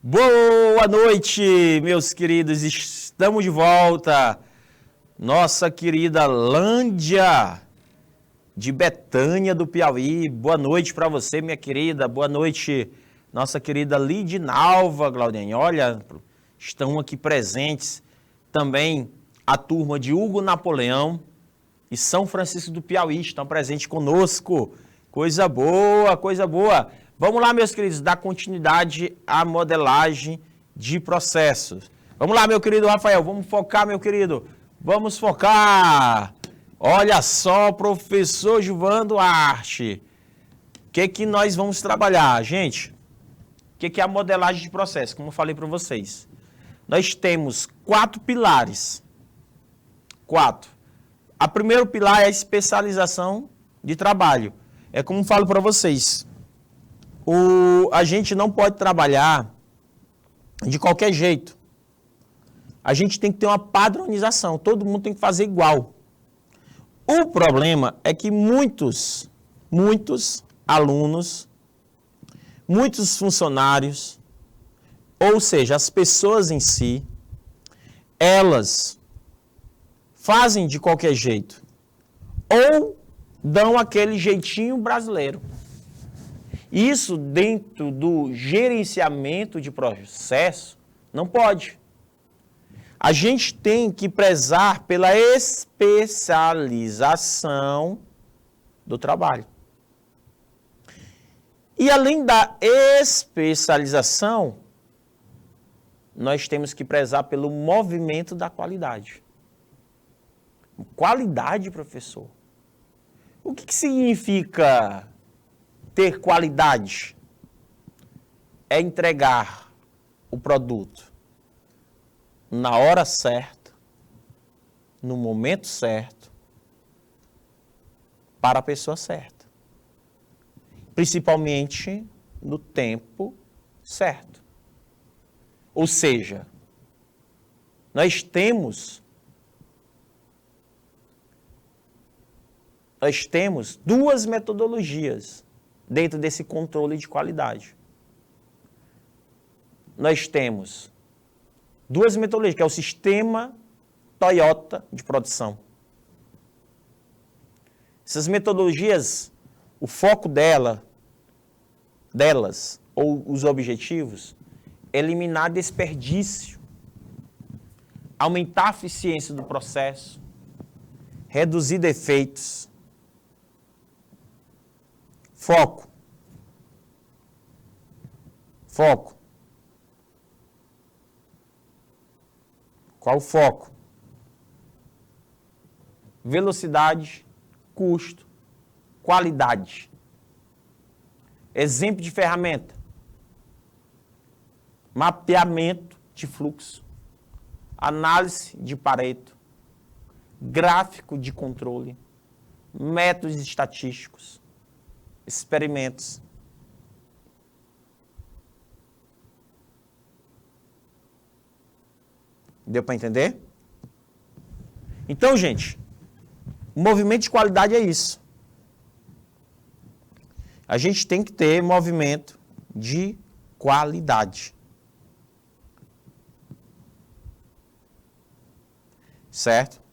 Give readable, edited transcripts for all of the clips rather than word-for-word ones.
Boa noite, meus queridos, estamos de volta. Nossa querida Lândia, de Betânia do Piauí. Boa noite para você, minha querida. Boa noite, nossa querida Lidinalva, Claudine. Olha, estão aqui presentes também a turma de Hugo Napoleão e São Francisco do Piauí. Estão presentes conosco. Coisa boa, coisa boa. Vamos lá, meus queridos, dar continuidade à modelagem de processos. Vamos lá, meu querido Rafael, vamos focar, meu querido. Vamos focar. Olha só, professor Gilvan Duarte. O que nós vamos trabalhar, gente? O que é a modelagem de processo? Como eu falei para vocês. Nós temos 4 pilares. 4. A primeiro pilar é a especialização de trabalho. É como eu falo para vocês. A gente não pode trabalhar de qualquer jeito. A gente tem que ter uma padronização. Todo mundo tem que fazer igual. O problema é que muitos alunos, muitos funcionários, ou seja, as pessoas em si, elas fazem de qualquer jeito. Ou dão aquele jeitinho brasileiro. Isso dentro do gerenciamento de processo não pode. A gente tem que prezar pela especialização do trabalho. E além da especialização, nós temos que prezar pelo movimento da qualidade. Qualidade, professor? O que significa ter qualidade? É entregar o produto na hora certa, no momento certo, para a pessoa certa. Principalmente no tempo certo. Ou seja, nós temos duas metodologias dentro desse controle de qualidade. Nós temos duas metodologias, que é o sistema Toyota de produção. Essas metodologias, o foco delas, ou os objetivos, é eliminar desperdício, aumentar a eficiência do processo, reduzir defeitos. Foco. Qual o foco? Velocidade, custo, qualidade. Exemplo de ferramenta. Mapeamento de fluxo. Análise de Pareto. Gráfico de controle. Métodos estatísticos. Experimentos. Deu para entender? Então, gente, o movimento de qualidade é isso. A gente tem que ter movimento de qualidade. Certo?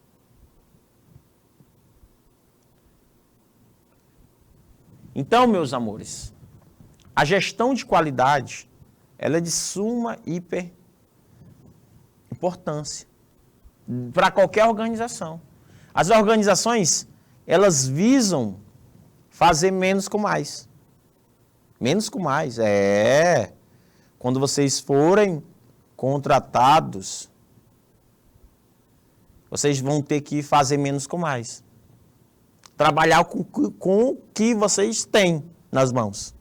Então, meus amores, a gestão de qualidade, ela é de suma importância para qualquer organização. As organizações, elas visam fazer menos com mais. Menos com mais, Quando vocês forem contratados, vocês vão ter que fazer menos com mais. Trabalhar com o que vocês têm nas mãos.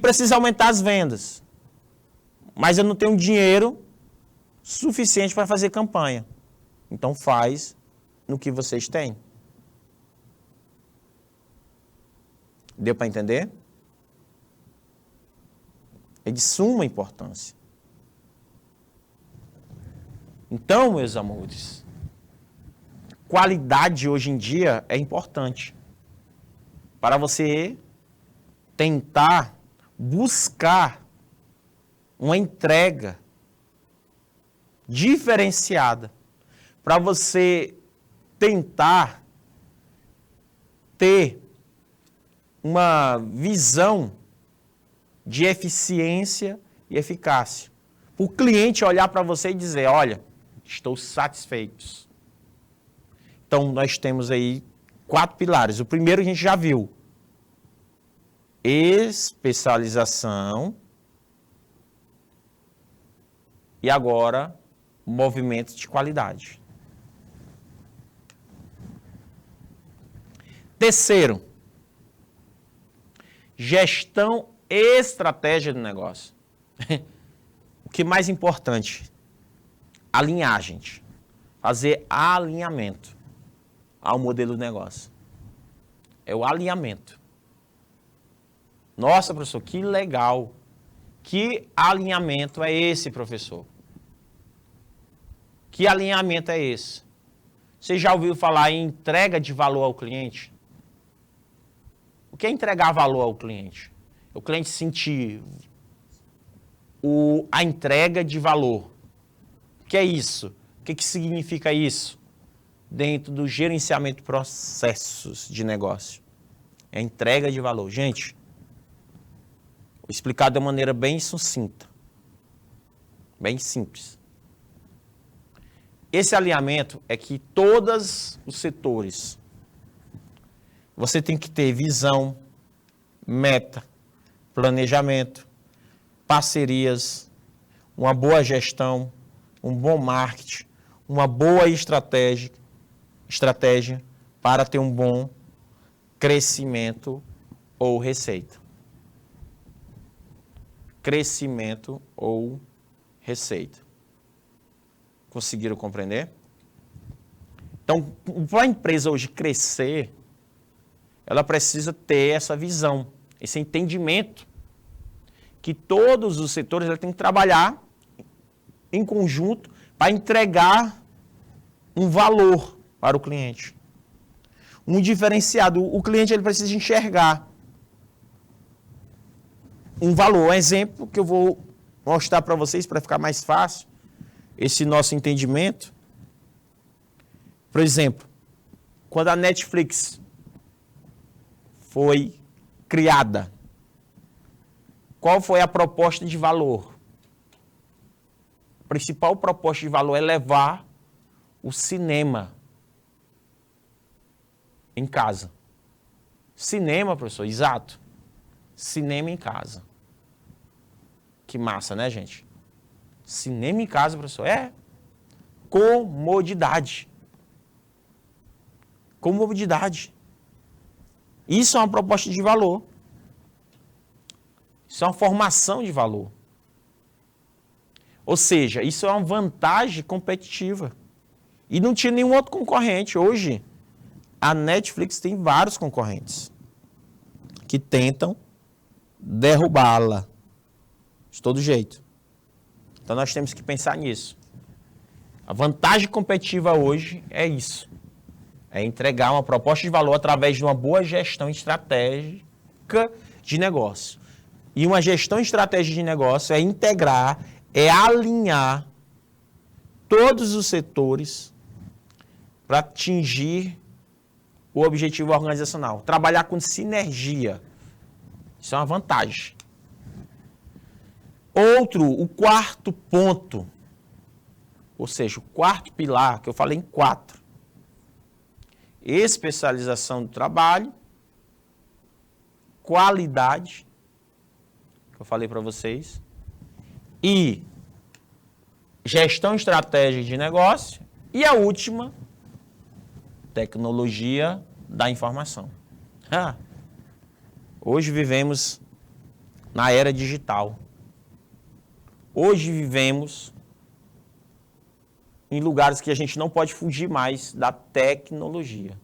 Precisa aumentar as vendas. Mas eu não tenho dinheiro suficiente para fazer campanha. Então faz no que vocês têm. Deu para entender? É de suma importância. Então, meus amores, qualidade hoje em dia é importante para você tentar buscar uma entrega diferenciada para você tentar ter uma visão de eficiência e eficácia. O cliente olhar para você e dizer, olha, estou satisfeito. Então, nós temos aí 4 pilares. O primeiro a gente já viu. Especialização. E agora, movimento de qualidade. Terceiro, gestão e estratégia do negócio. O que mais importante? Alinhar, gente. Fazer alinhamento ao modelo do negócio. É o alinhamento. Nossa, professor, que legal. Que alinhamento é esse, professor? Que alinhamento é esse? Você já ouviu falar em entrega de valor ao cliente? O que é entregar valor ao cliente? O cliente sentir a entrega de valor. O que é isso? O que significa isso? Dentro do gerenciamento de processos de negócio. É a entrega de valor. Gente, vou explicar de uma maneira bem sucinta. Bem simples. Esse alinhamento é que todos os setores, você tem que ter visão, meta, planejamento, parcerias, uma boa gestão, um bom marketing, uma boa estratégia para ter um bom crescimento ou receita. Crescimento ou receita. Conseguiram compreender? Então, para a empresa hoje crescer, ela precisa ter essa visão, esse entendimento que todos os setores têm que trabalhar em conjunto para entregar um valor para o cliente. Um diferenciado. O cliente ele precisa enxergar um valor. Um exemplo que eu vou mostrar para vocês para ficar mais fácil esse nosso entendimento. Por exemplo, quando a Netflix foi criada, qual foi a proposta de valor? A principal proposta de valor é levar o cinema em casa. Cinema, professor, exato. Cinema em casa. Que massa, né, gente? Cinema em casa, professor, é comodidade. Comodidade. Isso é uma proposta de valor. Isso é uma formação de valor. Ou seja, isso é uma vantagem competitiva. E não tinha nenhum outro concorrente. Hoje, a Netflix tem vários concorrentes que tentam derrubá-la de todo jeito. Então, nós temos que pensar nisso. A vantagem competitiva hoje é isso. É entregar uma proposta de valor através de uma boa gestão estratégica de negócio. E uma gestão estratégica de negócio é integrar, é alinhar todos os setores para atingir o objetivo organizacional. Trabalhar com sinergia. Isso é uma vantagem. O quarto ponto, ou seja, o quarto pilar, que eu falei em 4. Especialização do trabalho, qualidade, que eu falei para vocês, e gestão estratégica de negócio, e a última, tecnologia da informação. Hoje vivemos na era digital. Hoje vivemos em lugares que a gente não pode fugir mais da tecnologia.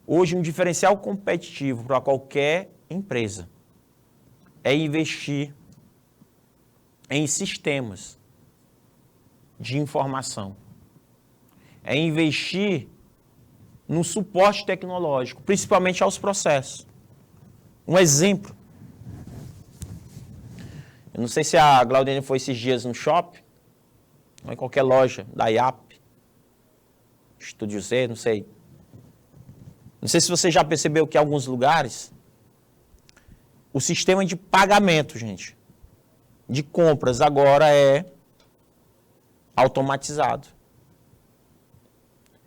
Hoje, um diferencial competitivo para qualquer empresa é investir em sistemas de informação. É investir no suporte tecnológico, principalmente aos processos. Um exemplo. Eu não sei se a Glaudene foi esses dias no shopping, ou em qualquer loja da IAP, Estúdio Z, não sei. Não sei se você já percebeu que em alguns lugares, o sistema de pagamento, gente, de compras agora é automatizado.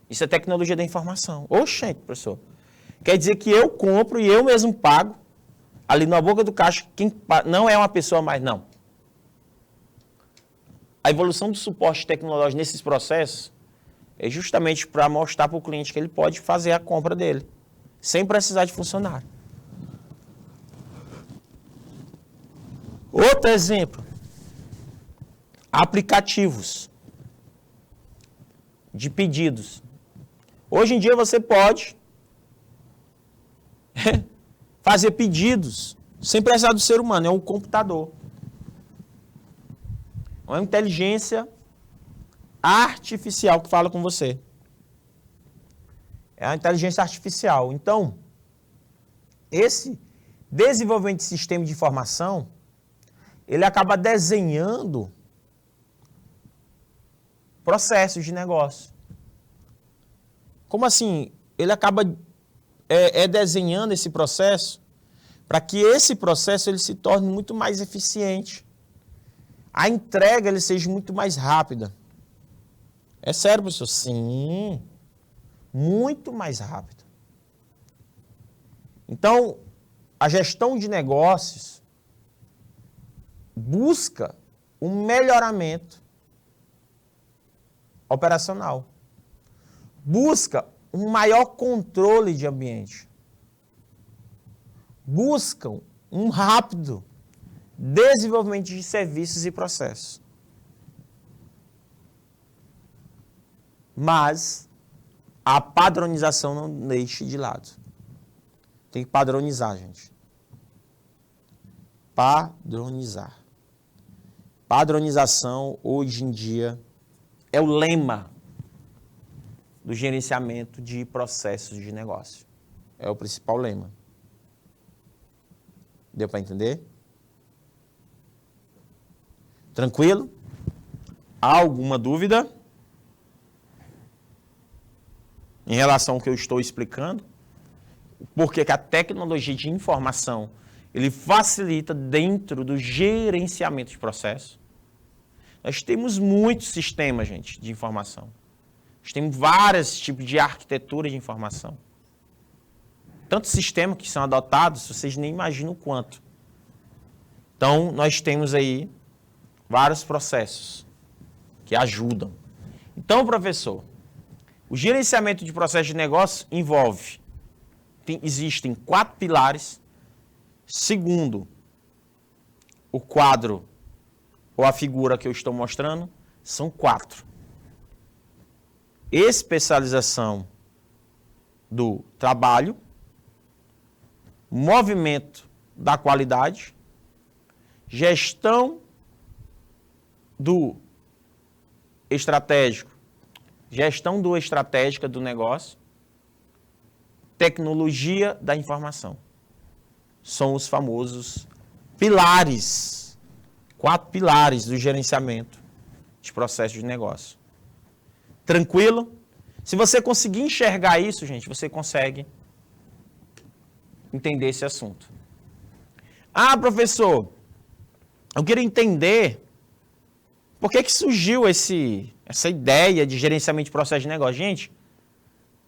Isso é tecnologia da informação. Oxente, professor. Quer dizer que eu compro e eu mesmo pago ali na boca do caixa, quem não é uma pessoa mais, não. A evolução do suporte tecnológico nesses processos é justamente para mostrar para o cliente que ele pode fazer a compra dele, sem precisar de funcionário. Outro exemplo, aplicativos de pedidos. Hoje em dia você pode fazer pedidos sem precisar do ser humano, é um computador. É uma inteligência artificial que fala com você. É a inteligência artificial. Então, esse desenvolvimento de sistema de informação, ele acaba desenhando processos de negócio. Como assim? Ele acaba desenhando esse processo para que esse processo ele se torne muito mais eficiente. A entrega ele seja muito mais rápida. É sério, professor? Sim. Muito mais rápido. Então, a gestão de negócios busca um melhoramento operacional. Busca um maior controle de ambiente. Buscam um rápido desenvolvimento de serviços e processos. Mas a padronização não deixe de lado. Tem que padronizar, gente. Padronizar. Padronização, hoje em dia, é o lema do gerenciamento de processos de negócio. É o principal lema. Deu para entender? Tranquilo? Há alguma dúvida em relação ao que eu estou explicando? Por que a tecnologia de informação ele facilita dentro do gerenciamento de processos? Nós temos muitos sistemas, gente, de informação. Nós temos vários tipos de arquitetura de informação. Tantos sistemas que são adotados, vocês nem imaginam o quanto. Então, nós temos aí vários processos que ajudam. Então, professor, o gerenciamento de processos de negócio envolve, existem 4 pilares. Segundo o quadro ou a figura que eu estou mostrando, são 4. Especialização do trabalho, movimento da qualidade, gestão do estratégico, gestão do estratégica do negócio, tecnologia da informação. São os famosos pilares, 4 pilares do gerenciamento de processos de negócio. Tranquilo? Se você conseguir enxergar isso, gente, você consegue entender esse assunto. Ah, professor, eu queria entender por que surgiu essa ideia de gerenciamento de processo de negócio. Gente,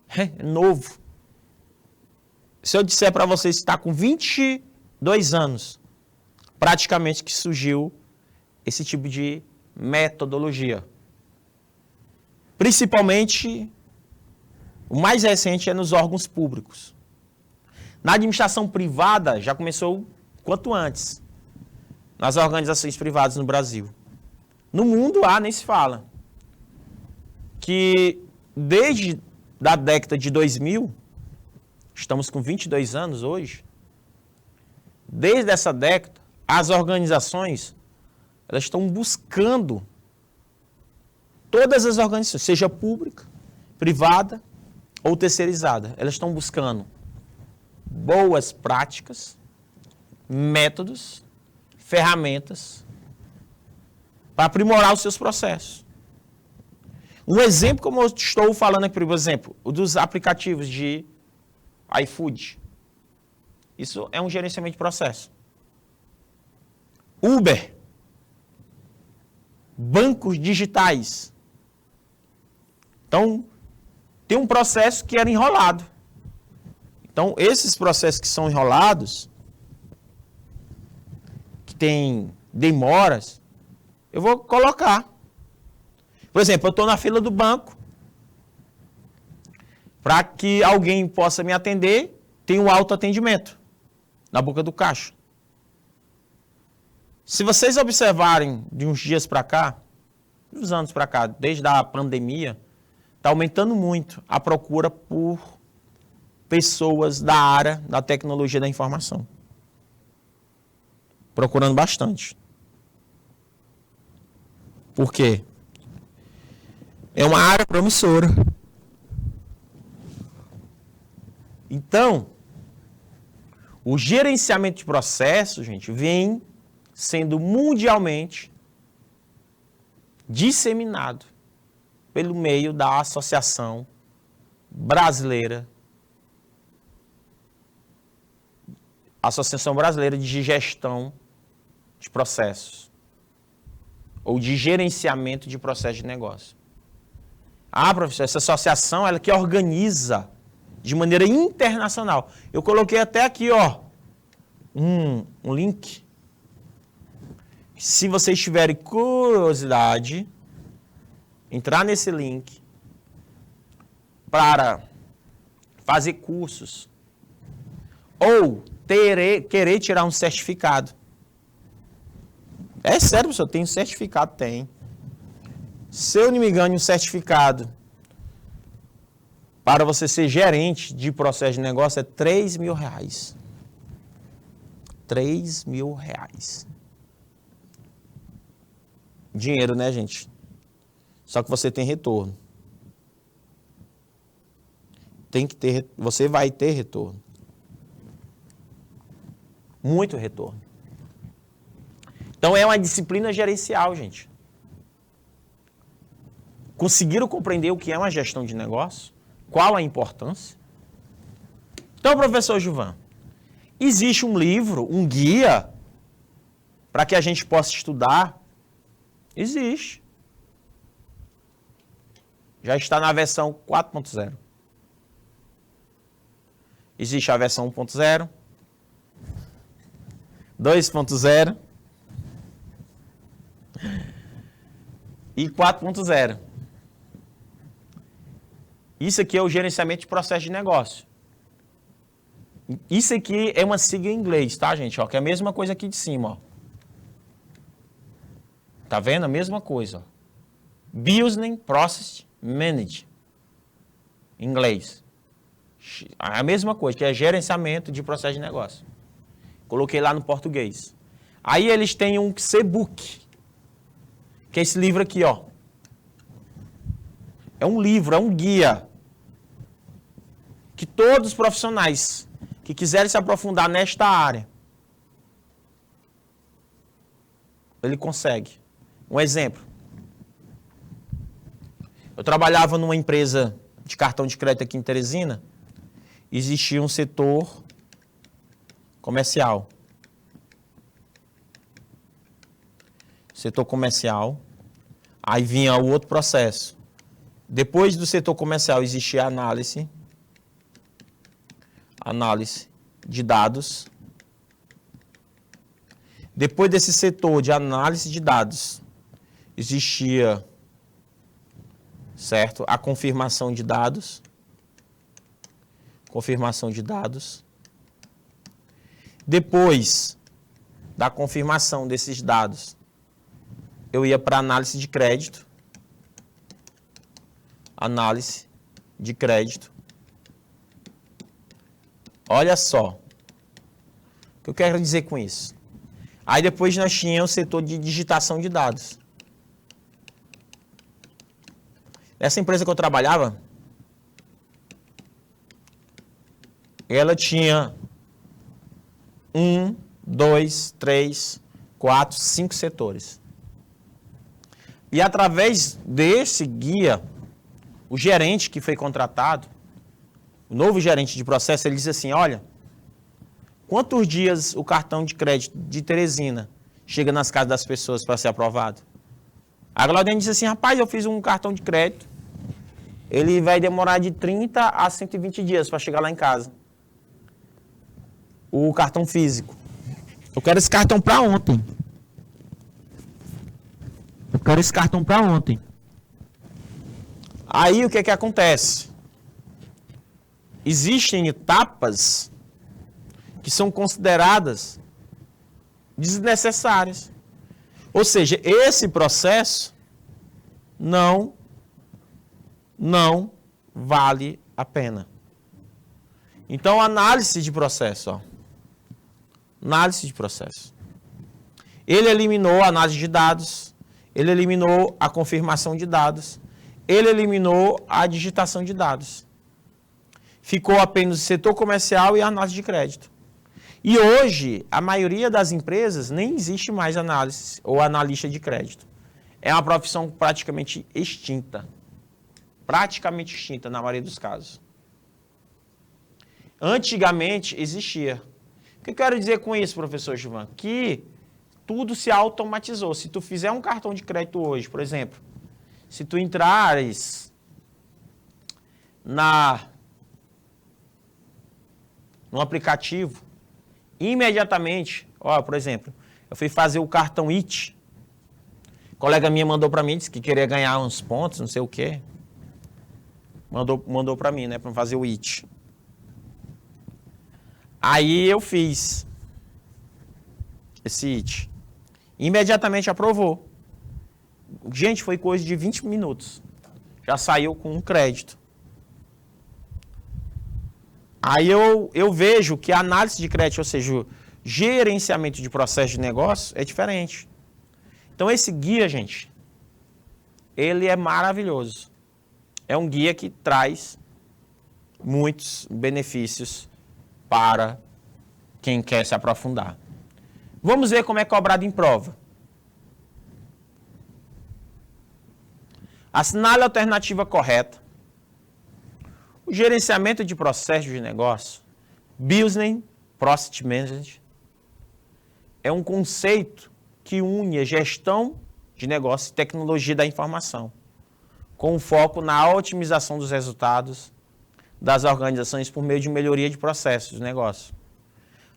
é novo. Se eu disser para vocês que está com 22 anos, praticamente que surgiu esse tipo de metodologia. Principalmente, o mais recente é nos órgãos públicos. Na administração privada, já começou quanto antes, nas organizações privadas no Brasil. No mundo, nem se fala. Que desde a década de 2000, estamos com 22 anos hoje, desde essa década, as organizações elas estão buscando, todas as organizações, seja pública, privada ou terceirizada, elas estão buscando boas práticas, métodos, ferramentas para aprimorar os seus processos. Um exemplo, como eu estou falando aqui, por exemplo, o dos aplicativos de iFood. Isso é um gerenciamento de processo. Uber. Bancos digitais. Então, tem um processo que era enrolado. Então, esses processos que são enrolados, que tem demoras, eu vou colocar. Por exemplo, eu estou na fila do banco, para que alguém possa me atender, tem um autoatendimento na boca do caixa. Se vocês observarem de uns dias para cá, uns anos para cá, desde a pandemia, está aumentando muito a procura por pessoas da área da tecnologia da informação. Procurando bastante. Por quê? É uma área promissora. Então, o gerenciamento de processos, gente, vem sendo mundialmente disseminado pelo meio da Associação Brasileira de Gestão de Processos ou de Gerenciamento de Processos de Negócio. Ah, professor, essa associação ela que organiza de maneira internacional. Eu coloquei até aqui, ó, um link. Se vocês tiverem curiosidade, entrar nesse link para fazer cursos ou querer tirar um certificado. É sério, professor, tem um certificado? Tem. Se eu não me engano, um certificado para você ser gerente de processo de negócio é R$3.000. R$3.000. Dinheiro, né, gente? Só que você tem retorno. Você vai ter retorno. Muito retorno. Então é uma disciplina gerencial, gente. Conseguiram compreender o que é uma gestão de negócio? Qual a importância? Então, professor Gilvan, existe um livro, um guia, para que a gente possa estudar? Existe. Já está na versão 4.0. Existe a versão 1.0, 2.0 e 4.0. Isso aqui é o gerenciamento de processo de negócio. Isso aqui é uma sigla em inglês, tá, gente? Ó, que é a mesma coisa aqui de cima, ó. Tá vendo? A mesma coisa, ó. Business Process Management. Em inglês. A mesma coisa, que é gerenciamento de processo de negócio. Coloquei lá no português. Aí eles têm um C-Book, que é esse livro aqui, ó. É um livro, é um guia que todos os profissionais que quiserem se aprofundar nesta área, ele consegue. Um exemplo. Eu trabalhava numa empresa de cartão de crédito aqui em Teresina. Existia um setor comercial. Setor comercial. Aí vinha o outro processo. Depois do setor comercial existia a análise de dados. Depois desse setor de análise de dados, existia, certo, a confirmação de dados. Confirmação de dados. Depois da confirmação desses dados, eu ia para análise de crédito. Análise de crédito. Olha só. O que eu quero dizer com isso? Aí depois nós tínhamos o setor de digitação de dados. Essa empresa que eu trabalhava, ela tinha 1, 2, 3, 4, 5 setores. E através desse guia, o gerente que foi contratado, o novo gerente de processo, ele disse assim, olha, quantos dias o cartão de crédito de Teresina chega nas casas das pessoas para ser aprovado? A Claudine disse assim, rapaz, eu fiz um cartão de crédito, ele vai demorar de 30 a 120 dias para chegar lá em casa. O cartão físico. Eu quero esse cartão para ontem. Eu quero esse cartão para ontem. Aí o que que acontece? Existem etapas que são consideradas desnecessárias. Ou seja, esse processo não vale a pena. Então, análise de processo. Ó. Análise de processo. Ele eliminou a análise de dados, ele eliminou a confirmação de dados, ele eliminou a digitação de dados. Ficou apenas o setor comercial e a análise de crédito. E hoje, a maioria das empresas nem existe mais análise ou analista de crédito. É uma profissão praticamente extinta. Praticamente extinta na maioria dos casos. Antigamente existia. O que eu quero dizer com isso, professor Gilvan? Que tudo se automatizou. Se tu fizer um cartão de crédito hoje, por exemplo, se tu entrares no aplicativo, imediatamente, ó, por exemplo, eu fui fazer o cartão IT, colega minha mandou para mim, disse que queria ganhar uns pontos, não sei o quê. Mandou para mim, né, para fazer o IT. Aí eu fiz esse IT. Imediatamente aprovou. Gente, foi coisa de 20 minutos. Já saiu com um crédito. Aí eu vejo que a análise de crédito, ou seja, o gerenciamento de processo de negócio é diferente. Então esse guia, gente, ele é maravilhoso. É um guia que traz muitos benefícios para quem quer se aprofundar. Vamos ver como é cobrado em prova. Assinale a alternativa correta. O gerenciamento de processos de negócio, Business Process Management, é um conceito que une a gestão de negócio e tecnologia da informação, com foco na otimização dos resultados das organizações por meio de melhoria de processos de negócio.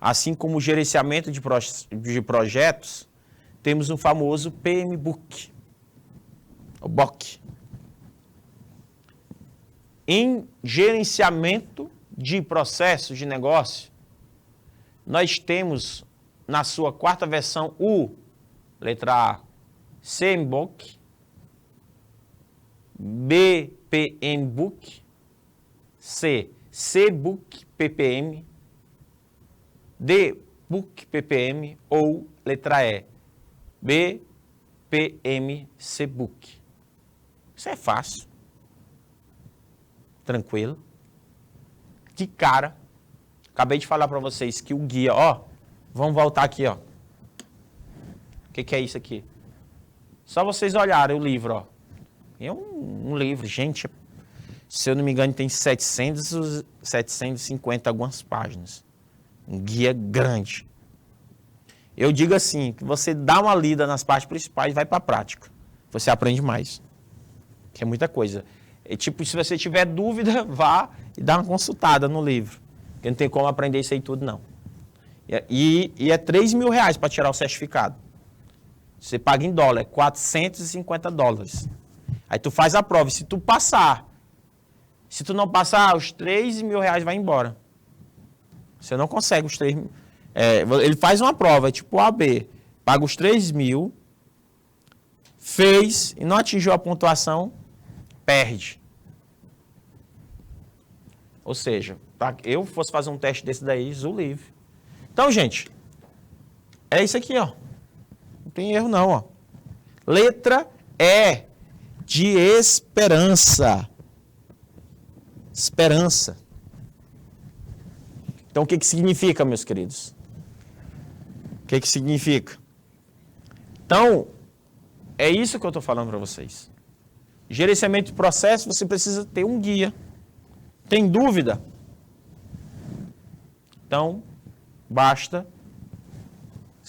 Assim como o gerenciamento de projetos, temos o famoso PMBOK, o BOK. Em gerenciamento de processos de negócio, nós temos na sua quarta versão o, letra A, CMBOK, B, PMBOK, C, CBOK PPM, D, BOK PPM ou letra E, BPM CBOK. Isso é fácil. Tranquilo. De cara, acabei de falar para vocês que o guia, ó, vamos voltar aqui, ó. O que é isso aqui? Só vocês olharem o livro, ó. É um livro, gente, se eu não me engano, tem 750 algumas páginas. Um guia grande. Eu digo assim, que você dá uma lida nas partes principais e vai para a prática. Você aprende mais. Que é muita coisa. É tipo, se você tiver dúvida, vá e dá uma consultada no livro. Porque não tem como aprender isso aí tudo, não. E é R$3.000 para tirar o certificado. Você paga em dólar, é $450. Aí tu faz a prova. Se tu passar, se tu não passar, os R$3.000 vai embora. Você não consegue os 3 mil. Ele faz uma prova, tipo A, B. Paga os 3.000, fez e não atingiu a pontuação, perde. Ou seja, para eu fosse fazer um teste desse daí, Zu livre. Então, gente, é isso aqui, ó. Não tem erro não, ó. Letra E de esperança. Esperança. Então, o que significa, meus queridos? O que significa? Então, É isso que eu estou falando para vocês. Gerenciamento de processo, você precisa ter um guia. Tem dúvida? Então, basta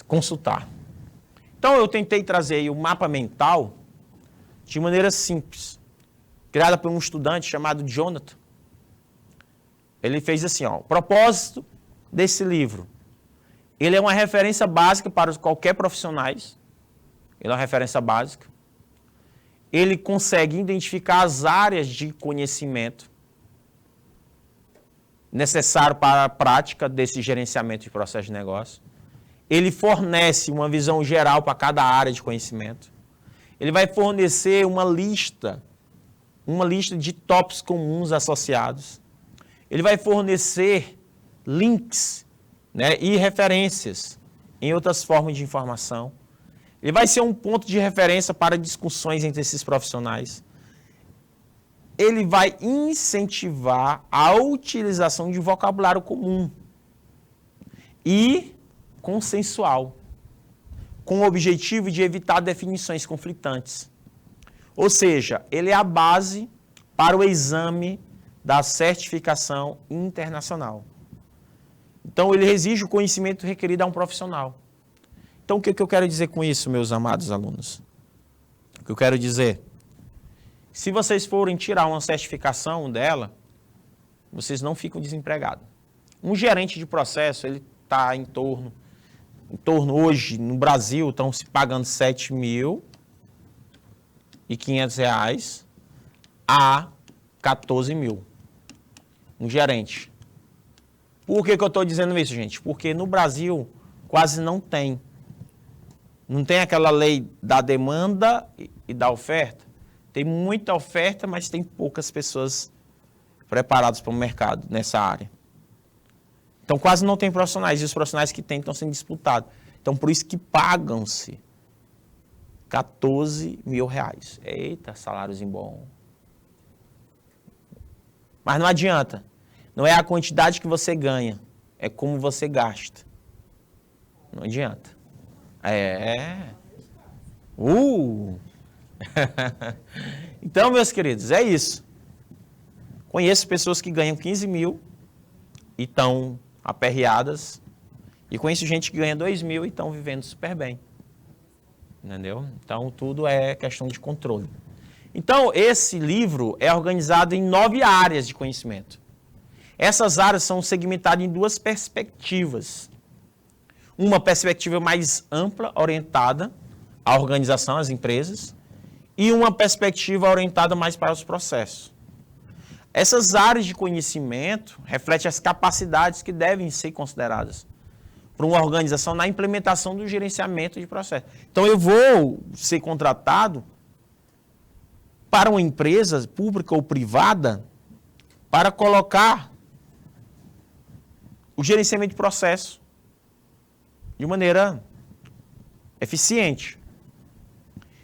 consultar. Então, eu tentei trazer aí o mapa mental de maneira simples, criada por um estudante chamado Jonathan. Ele fez assim, ó, o propósito desse livro. Ele é uma referência básica para qualquer profissionais. Ele é uma referência básica. Ele consegue identificar as áreas de conhecimento necessário para a prática desse gerenciamento de processo de negócio. Ele fornece uma visão geral para cada área de conhecimento. Ele vai fornecer uma lista de tópicos comuns associados. Ele vai fornecer links, né, e referências em outras formas de informação. Ele vai ser um ponto de referência para discussões entre esses profissionais. Ele vai incentivar a utilização de vocabulário comum e consensual, com o objetivo de evitar definições conflitantes. Ou seja, ele é a base para o exame da certificação internacional. Então, ele exige o conhecimento requerido a um profissional. Então, o que eu quero dizer com isso, meus amados alunos? O que eu quero dizer? Se vocês forem tirar uma certificação dela, vocês não ficam desempregados. Um gerente de processo, ele está em torno hoje, no Brasil, estão se pagando R$7.500 a R$14.000. Um gerente. Por que eu estou dizendo isso, gente? Porque no Brasil quase não tem. Não tem aquela lei da demanda e da oferta. Tem muita oferta, mas tem poucas pessoas preparadas para o mercado nessa área. Então quase não tem profissionais. E os profissionais que tem estão sendo disputados. Então por isso que pagam-se R$14.000. Eita, saláriozinho bom. Mas não adianta. Não é a quantidade que você ganha, é como você gasta. Não adianta. Então, meus queridos, é isso. Conheço pessoas que ganham 15.000 e estão aperreadas. E conheço gente que ganha 2.000 e estão vivendo super bem. Entendeu? Então, tudo é questão de controle. Então, esse livro é organizado em 9 áreas de conhecimento. Essas áreas são segmentadas em 2 perspectivas. Uma perspectiva mais ampla, orientada à organização, às empresas, e uma perspectiva orientada mais para os processos. Essas áreas de conhecimento refletem as capacidades que devem ser consideradas para uma organização na implementação do gerenciamento de processo. Então, eu vou ser contratado para uma empresa pública ou privada para colocar o gerenciamento de processo de maneira eficiente.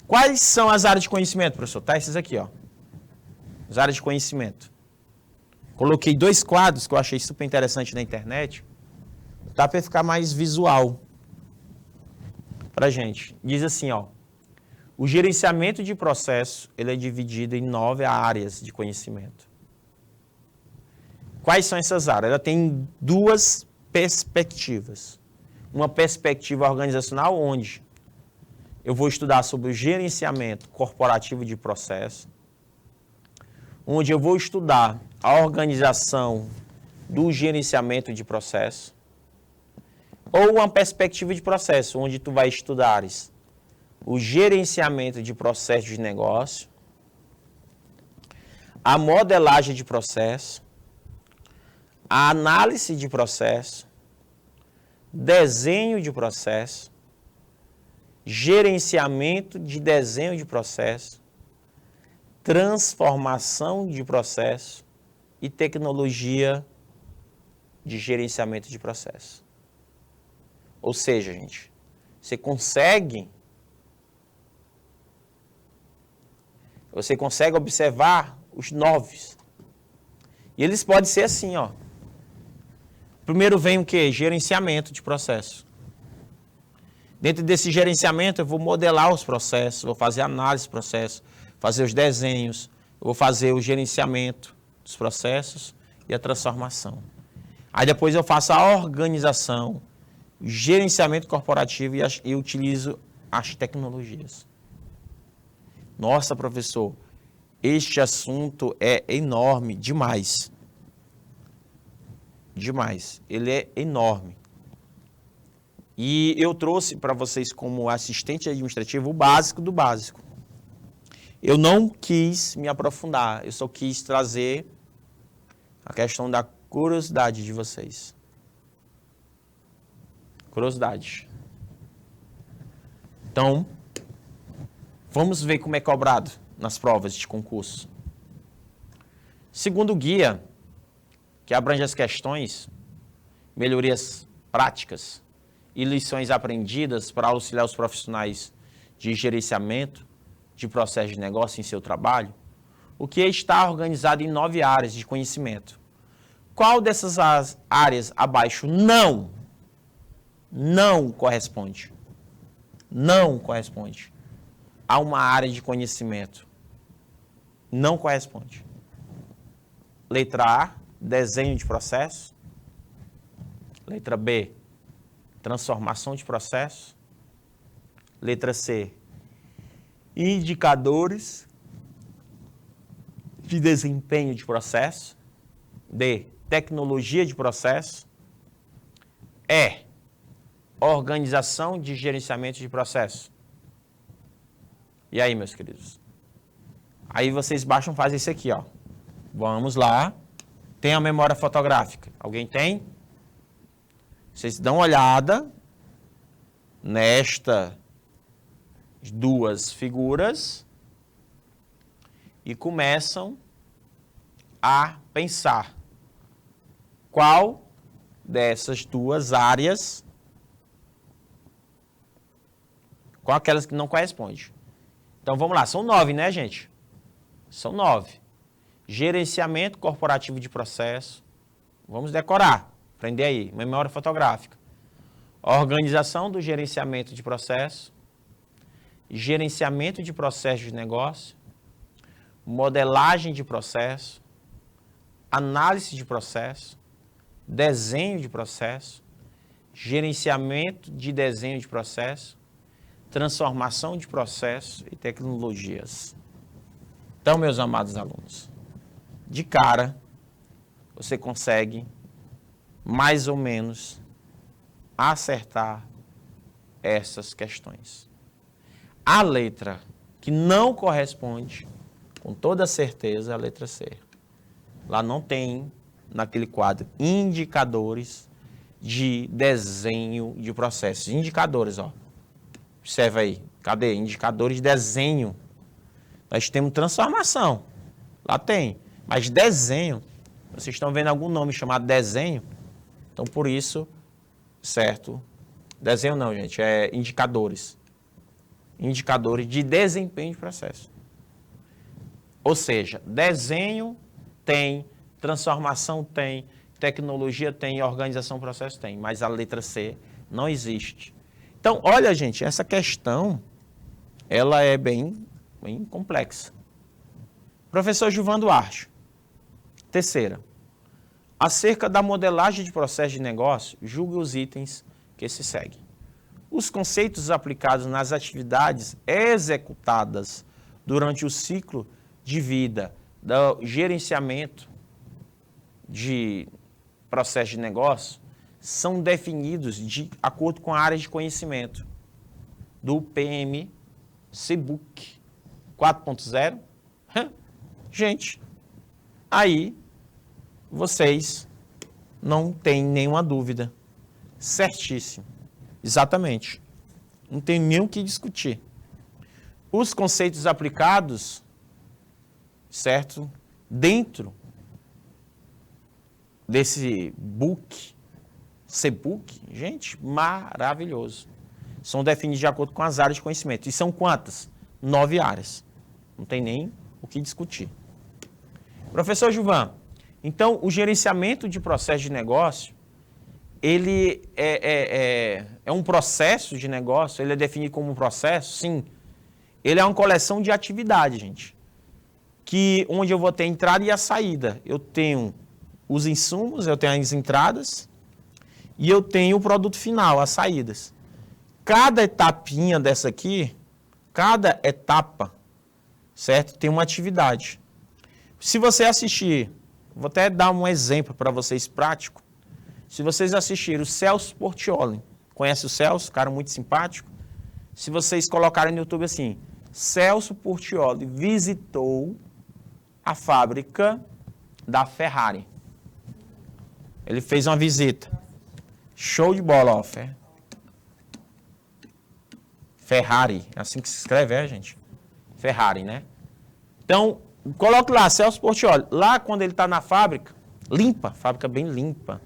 Quais são as áreas de conhecimento, professor? Tá, esses aqui, ó. As áreas de conhecimento. Coloquei 2 quadros que eu achei super interessante na internet. Tá para ficar mais visual pra gente. Diz assim, ó. O gerenciamento de processo, ele é dividido em 9 áreas de conhecimento. Quais são essas áreas? Ela tem 2 perspectivas. Uma perspectiva organizacional, onde eu vou estudar sobre o gerenciamento corporativo de processo, onde eu vou estudar a organização do gerenciamento de processo, ou uma perspectiva de processo, onde tu vai estudares o gerenciamento de processo de negócio, a modelagem de processo, a análise de processo, desenho de processo, gerenciamento de desenho de processo, transformação de processo e tecnologia de gerenciamento de processo. Ou seja, gente, você consegue observar os 9. E eles podem ser assim, ó. Primeiro vem o quê? Gerenciamento de processo. Dentro desse gerenciamento, eu vou modelar os processos, vou fazer análise dos processos, fazer os desenhos, eu vou fazer o gerenciamento dos processos e a transformação. Aí depois eu faço a organização, o gerenciamento corporativo e utilizo as tecnologias. Nossa, professor, este assunto é enorme demais. Demais. Ele é enorme. E eu trouxe para vocês como assistente administrativo o básico do básico. Eu não quis me aprofundar, eu só quis trazer a questão da curiosidade de vocês. Curiosidade. Então, vamos ver como é cobrado nas provas de concurso. Segundo o guia, que abrange as questões, melhorias práticas e lições aprendidas para auxiliar os profissionais de gerenciamento de processo de negócio em seu trabalho, o que está organizado em 9 áreas de conhecimento. Qual dessas áreas abaixo não corresponde? Não corresponde a uma área de conhecimento. Não corresponde. Letra A, desenho de processo. Letra B, transformação de processo. Letra C, indicadores de desempenho de processo. D, tecnologia de processo. E, organização de gerenciamento de processo. E aí, meus queridos? Aí vocês baixam, fazem isso aqui, ó. Vamos lá. Tem a memória fotográfica. Alguém tem? Vocês dão uma olhada nestas duas figuras e começam a pensar qual dessas duas áreas, qual aquelas que não correspondem. Então vamos lá, são 9, né, gente? São 9. Gerenciamento corporativo de processo. Vamos decorar, aprender aí, memória fotográfica. Organização do gerenciamento de processo. Gerenciamento de processos de negócio. Modelagem de processo. Análise de processo. Desenho de processo. Gerenciamento de desenho de processo. Transformação de processo e tecnologias. Então, meus amados alunos, de cara, você consegue mais ou menos acertar essas questões. A letra que não corresponde, com toda certeza, é a letra C. Lá não tem, naquele quadro, indicadores de desenho de processos. Indicadores, ó. Observa aí. Cadê? Indicadores de desenho. Nós temos transformação. Lá tem. Mas desenho, vocês estão vendo algum nome chamado desenho? Então, por isso, certo? Desenho não, gente, é indicadores. Indicadores de desempenho de processo. Ou seja, desenho tem, transformação tem, tecnologia tem, organização do processo tem, mas a letra C não existe. Então, olha, gente, essa questão, ela é bem complexa. Professor Gilvan Duarte. Terceira, acerca da modelagem de processo de negócio, julgue os itens que se seguem. Os conceitos aplicados nas atividades executadas durante o ciclo de vida do gerenciamento de processo de negócio são definidos de acordo com a área de conhecimento do PMCBOK 4.0. Gente, aí vocês não têm nenhuma dúvida. Certíssimo. Exatamente. Não tem nem o que discutir. Os conceitos aplicados, certo? Dentro desse book, CBOK, gente, maravilhoso. São definidos de acordo com as áreas de conhecimento. E são quantas? 9 áreas. Não tem nem o que discutir. Professor Gilvan, então o gerenciamento de processo de negócio ele é um processo de negócio, ele é definido como um processo, sim. Ele é uma coleção de atividades, gente. Onde eu vou ter a entrada e a saída. Eu tenho os insumos, eu tenho as entradas e eu tenho o produto final, as saídas. Cada etapinha dessa aqui, cada etapa, certo? Tem uma atividade. Se você assistir, vou até dar um exemplo para vocês prático. Se vocês assistirem o Celso Portiolli, conhece o Celso, cara muito simpático? Se vocês colocarem no YouTube assim, Celso Portiolli visitou a fábrica da Ferrari. Ele fez uma visita. Show de bola, ó. Ferrari, é assim que se escreve, gente? Ferrari, né? Então, coloque lá, Celso Portiolli. Lá, quando ele está na fábrica, limpa, fábrica bem limpa.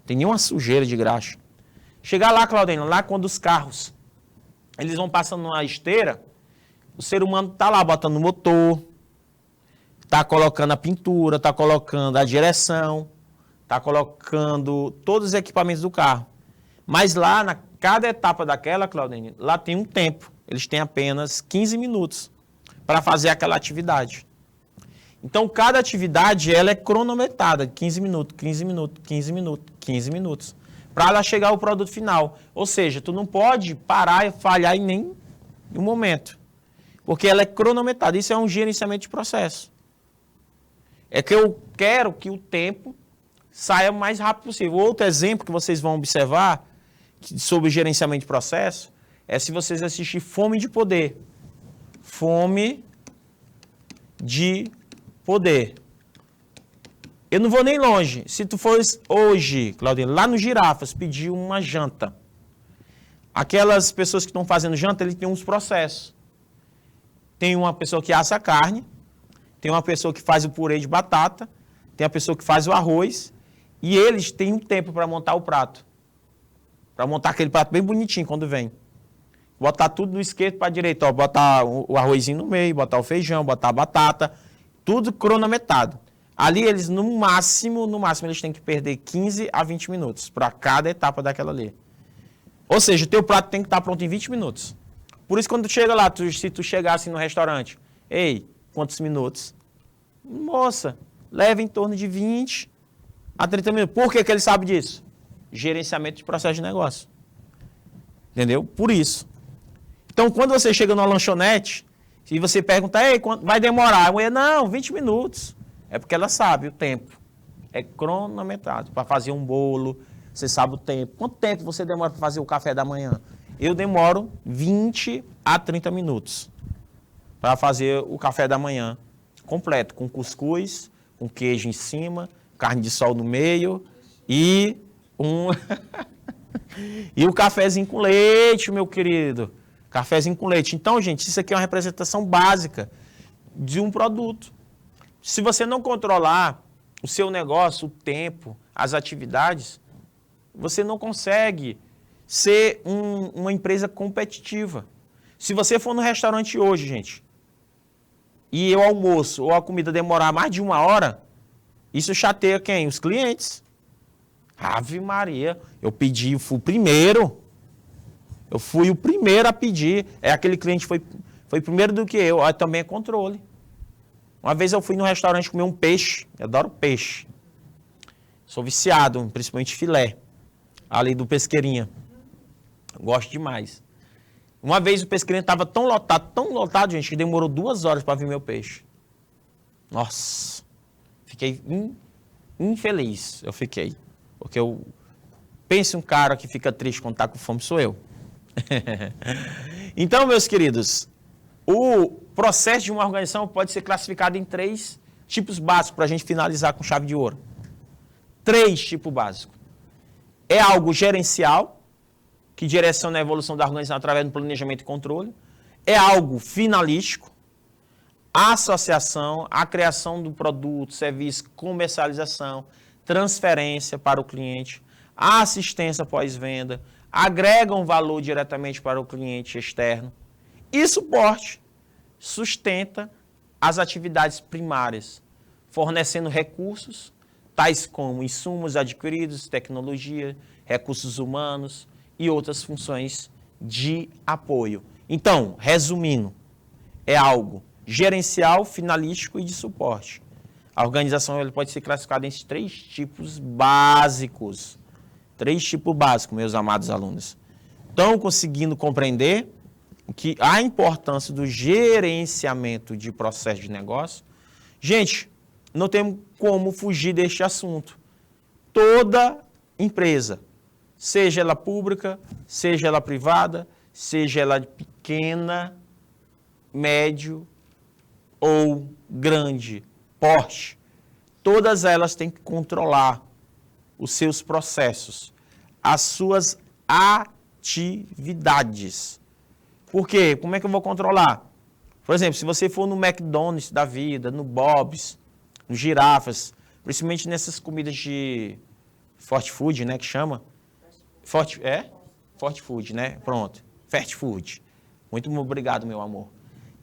Tem nenhuma sujeira de graxa. Chegar lá, Claudinho, lá quando os carros, eles vão passando numa esteira, o ser humano está lá botando o motor, está colocando a pintura, está colocando a direção, está colocando todos os equipamentos do carro. Mas lá, cada etapa daquela, Claudinho, lá tem um tempo. Eles têm apenas 15 minutos para fazer aquela atividade. Então, cada atividade, ela é cronometrada, 15 minutos, 15 minutos, 15 minutos, 15 minutos, para ela chegar ao produto final. Ou seja, tu não pode parar e falhar em nenhum momento, porque ela é cronometrada. Isso é um gerenciamento de processo. É que eu quero que o tempo saia o mais rápido possível. Outro exemplo que vocês vão observar sobre gerenciamento de processo é se vocês assistirem Fome de Poder. Fome de Poder. Eu não vou nem longe. Se tu fores hoje, Claudinho, lá no Girafas, pedir uma janta. Aquelas pessoas que estão fazendo janta, eles têm uns processos. Tem uma pessoa que assa a carne, tem uma pessoa que faz o purê de batata, tem a pessoa que faz o arroz, e eles têm um tempo para montar o prato. Para montar aquele prato bem bonitinho quando vem. Botar tudo do esquerdo para a direita, ó, botar o arrozinho no meio, botar o feijão, botar a batata, tudo cronometrado. Ali eles, no máximo, eles têm que perder 15 a 20 minutos para cada etapa daquela ali. Ou seja, o teu prato tem que estar pronto em 20 minutos. Por isso, quando tu chega lá, se tu chegar assim no restaurante, ei, quantos minutos? Moça, leva em torno de 20 a 30 minutos. Por que ele sabe disso? Gerenciamento de processo de negócio. Entendeu? Por isso. Então, quando você chega numa lanchonete e você pergunta, ei, quanto vai demorar? A mulher, não, 20 minutos. É porque ela sabe o tempo. É cronometrado. Para fazer um bolo, você sabe o tempo. Quanto tempo você demora para fazer o café da manhã? Eu demoro 20 a 30 minutos para fazer o café da manhã completo, com cuscuz, com queijo em cima, carne de sol no meio e e o cafezinho com leite, meu querido. Cafezinho com leite. Então, gente, isso aqui é uma representação básica de um produto. Se você não controlar o seu negócio, o tempo, as atividades, você não consegue ser uma empresa competitiva. Se você for no restaurante hoje, gente, e o almoço ou a comida demorar mais de 1 hora, isso chateia quem? Os clientes. Ave Maria, eu fui o primeiro. Eu fui o primeiro a pedir. Aquele cliente foi primeiro do que eu. Aí também é controle. Uma vez eu fui no restaurante comer um peixe. Eu adoro peixe. Sou viciado, principalmente filé. Ali do Pesqueirinha. Gosto demais. Uma vez o Pesqueirinha estava tão lotado, gente, que demorou 2 horas para vir meu peixe. Nossa. Fiquei infeliz. Eu fiquei. Porque pense um cara que fica triste quando está com fome, sou eu. Então, meus queridos, o processo de uma organização pode ser classificado em 3 tipos básicos para a gente finalizar com chave de ouro. 3 tipos básicos. É algo gerencial, que direciona a evolução da organização através do planejamento e controle. É algo finalístico, a associação, a criação do produto, serviço, comercialização, transferência para o cliente, a assistência pós-venda, agregam valor diretamente para o cliente externo. E suporte sustenta as atividades primárias, fornecendo recursos, tais como insumos adquiridos, tecnologia, recursos humanos e outras funções de apoio. Então, resumindo, é algo gerencial, finalístico e de suporte. A organização ela pode ser classificada em 3 tipos básicos. 3 tipos básicos, meus amados alunos. Estão conseguindo compreender que a importância do gerenciamento de processo de negócio? Gente, não temos como fugir deste assunto. Toda empresa, seja ela pública, seja ela privada, seja ela pequena, médio ou grande porte, todas elas têm que controlar os seus processos, as suas atividades. Por quê? Como é que eu vou controlar? Por exemplo, se você for no McDonald's da vida, no Bob's, no Girafas, principalmente nessas comidas de fast food, né, que chama? Fast food, né? Pronto. Fast food. Muito obrigado, meu amor.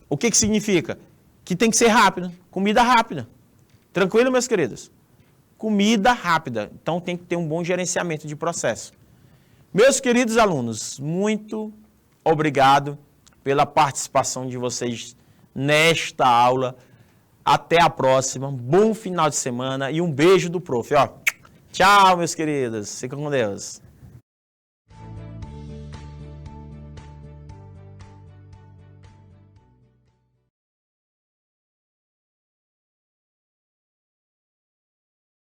O que significa? Que tem que ser rápido. Comida rápida. Tranquilo, meus queridos? Comida rápida. Então, tem que ter um bom gerenciamento de processo. Meus queridos alunos, muito obrigado pela participação de vocês nesta aula. Até a próxima. Bom final de semana e um beijo do prof. Ó. Tchau, meus queridos. Fiquem com Deus.